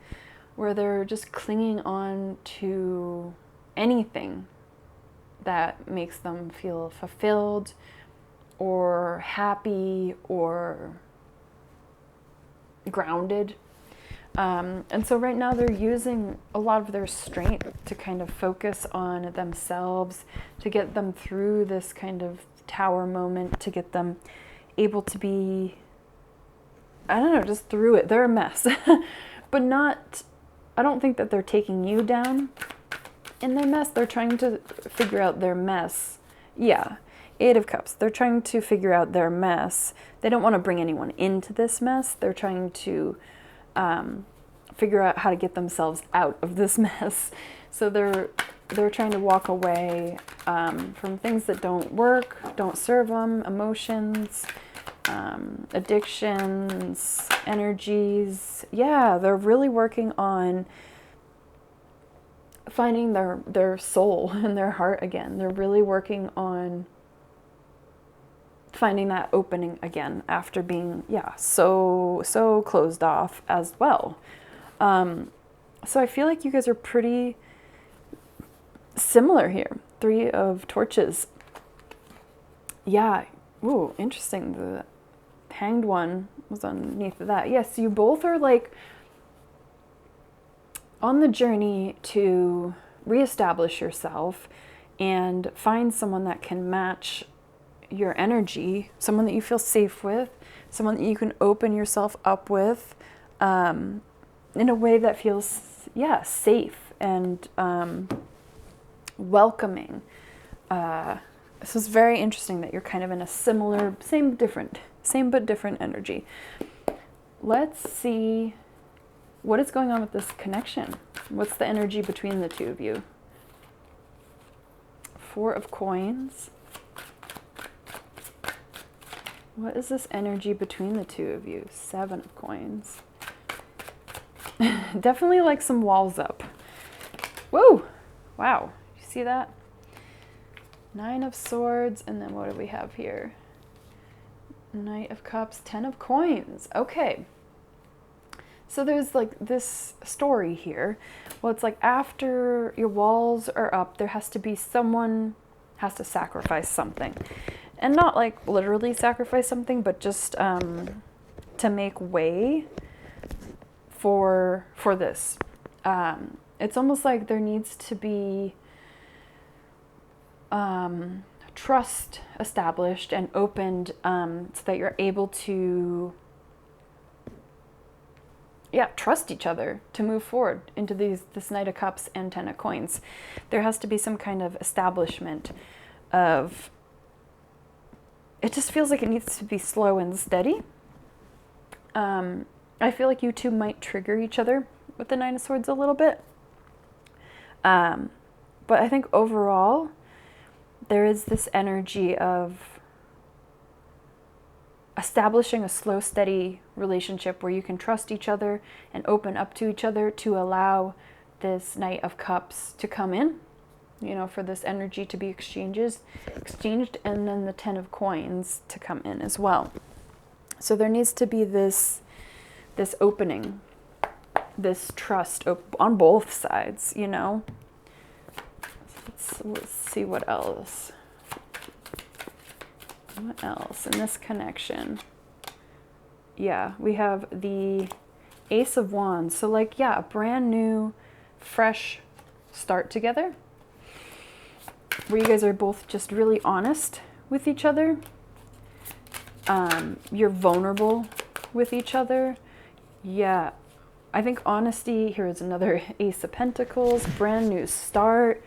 Speaker 1: where they're just clinging on to anything that makes them feel fulfilled or happy or grounded. And so right now they're using a lot of their strength to kind of focus on themselves, to get them through this kind of tower moment, to get them able to be, I don't know, just through it. They're a mess, but I don't think that they're taking you down in their mess. They're trying to figure out their mess. Yeah. 8 of Cups. They're trying to figure out their mess. They don't want to bring anyone into this mess. They're trying to figure out how to get themselves out of this mess. So they're trying to walk away from things that don't work, don't serve them, emotions, addictions, energies. Yeah, they're really working on finding their soul and their heart again. They're really working on finding that opening again after being, so closed off as well. So I feel like you guys are pretty similar here. 3 of Torches. Yeah. Ooh, interesting. The Hanged one was underneath of that. Yes, you both are like on the journey to reestablish yourself and find someone that can match your energy, someone that you feel safe with, someone that you can open yourself up with in a way that feels, safe and welcoming. This is very interesting that you're kind of in a similar, same but different energy. Let's see what is going on with this connection. What's the energy between the two of you? 4 of Coins. What is this energy between the two of you? 7 of Coins. Definitely like some walls up. Whoa! Wow. You see that? 9 of Swords. And then what do we have here? Knight of Cups. 10 of Coins. Okay. So there's like this story here. Well, it's like after your walls are up, there has to be someone has to sacrifice something. And not like literally sacrifice something, but just to make way for this. It's almost like there needs to be trust established and opened so that you're able to trust each other to move forward into this Knight of Cups and 10 of Coins. There has to be some kind of establishment of, it just feels like it needs to be slow and steady. I feel like you two might trigger each other with the 9 of Swords a little bit. But I think overall, there is this energy of establishing a slow, steady relationship where you can trust each other and open up to each other to allow this Knight of Cups to come in. you know, for this energy to be exchanged, and then the 10 of coins to come in as well. So there needs to be this opening, this trust on both sides, you know. Let's see what else. What else in this connection? Yeah, we have the Ace of Wands. So like, yeah, a brand new, fresh start together, where you guys are both just really honest with each other. You're vulnerable with each other. Yeah, I think honesty, here is another Ace of Pentacles, brand new start.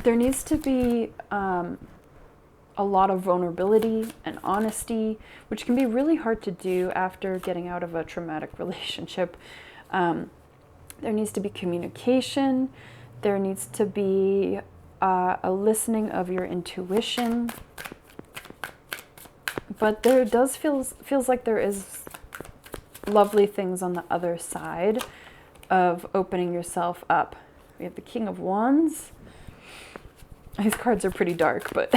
Speaker 1: There needs to be a lot of vulnerability and honesty, which can be really hard to do after getting out of a traumatic relationship. There needs to be communication. There needs to be a listening of your intuition. But there feels like there is lovely things on the other side of opening yourself up. We have the King of Wands. These cards are pretty dark, but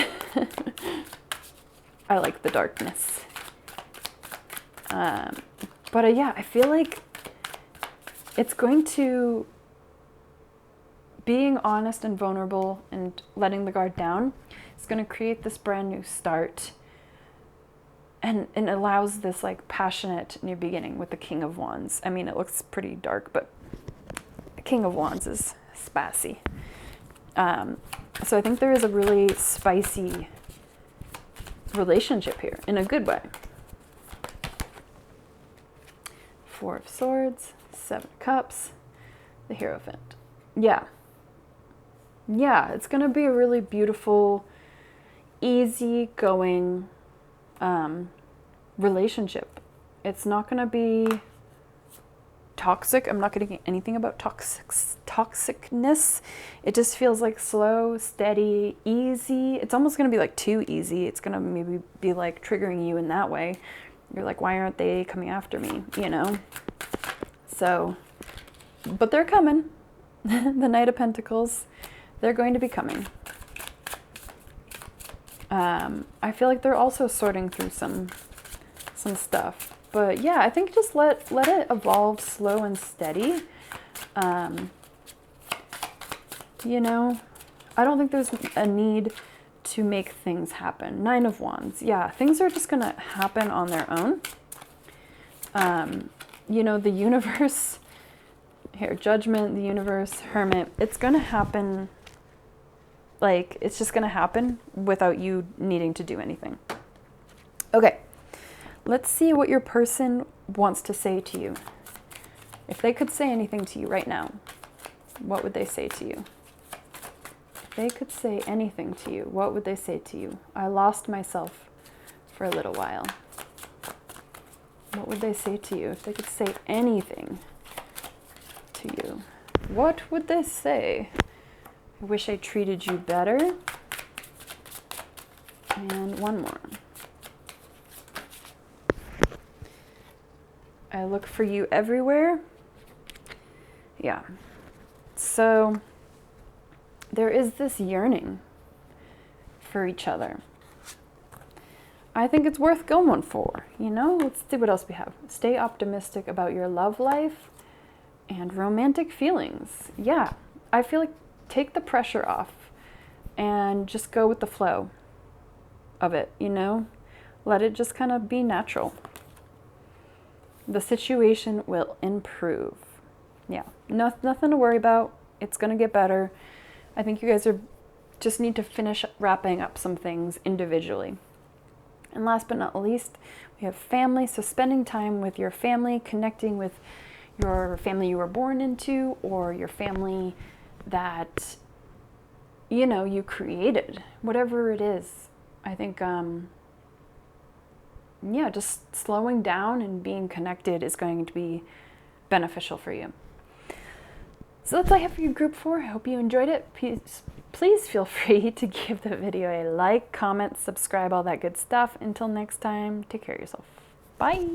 Speaker 1: I like the darkness. But yeah, I feel like it's going to, being honest and vulnerable and letting the guard down, it's going to create this brand new start. And it allows this like passionate new beginning with the King of Wands. I mean, it looks pretty dark, but the King of Wands is spicy. So I think there is a really spicy relationship here in a good way. Four of Swords, Seven of Cups, the Hierophant. Yeah. Yeah, it's going to be a really beautiful, easy-going relationship. It's not going to be toxic. I'm not getting anything about toxicness. It just feels like slow, steady, easy. It's almost going to be like too easy. It's going to maybe be like triggering you in that way. You're like, why aren't they coming after me? You know? So, but they're coming. The Knight of Pentacles, they're going to be coming. I feel like they're also sorting through some stuff. But yeah, I think just let it evolve slow and steady. You know, I don't think there's a need to make things happen. Nine of Wands. Yeah, things are just going to happen on their own. You know, the universe, here, Judgment, the universe, Hermit, it's going to happen. Like, it's just going to happen without you needing to do anything. Okay. Let's see what your person wants to say to you. If they could say anything to you right now, what would they say to you? If they could say anything to you, what would they say to you? I lost myself for a little while. What would they say to you? If they could say anything to you, what would they say? I wish I treated you better. And one more. I look for you everywhere. Yeah. So there is this yearning for each other. I think it's worth going for, you know? Let's see what else we have. Stay optimistic about your love life and romantic feelings. Yeah. I feel like take the pressure off and just go with the flow of it, you know? Let it just kind of be natural. The situation will improve. Yeah, nothing to worry about. It's going to get better. I think you guys just need to finish wrapping up some things individually. And last but not least, we have family. So spending time with your family, connecting with your family you were born into, or your family that, you know, you created, whatever it is. I think, yeah, just slowing down and being connected is going to be beneficial for you. So that's all I have for you, Group 4. I hope you enjoyed it. Please feel free to give the video a like, comment, subscribe, all that good stuff. Until next time, take care of yourself. Bye.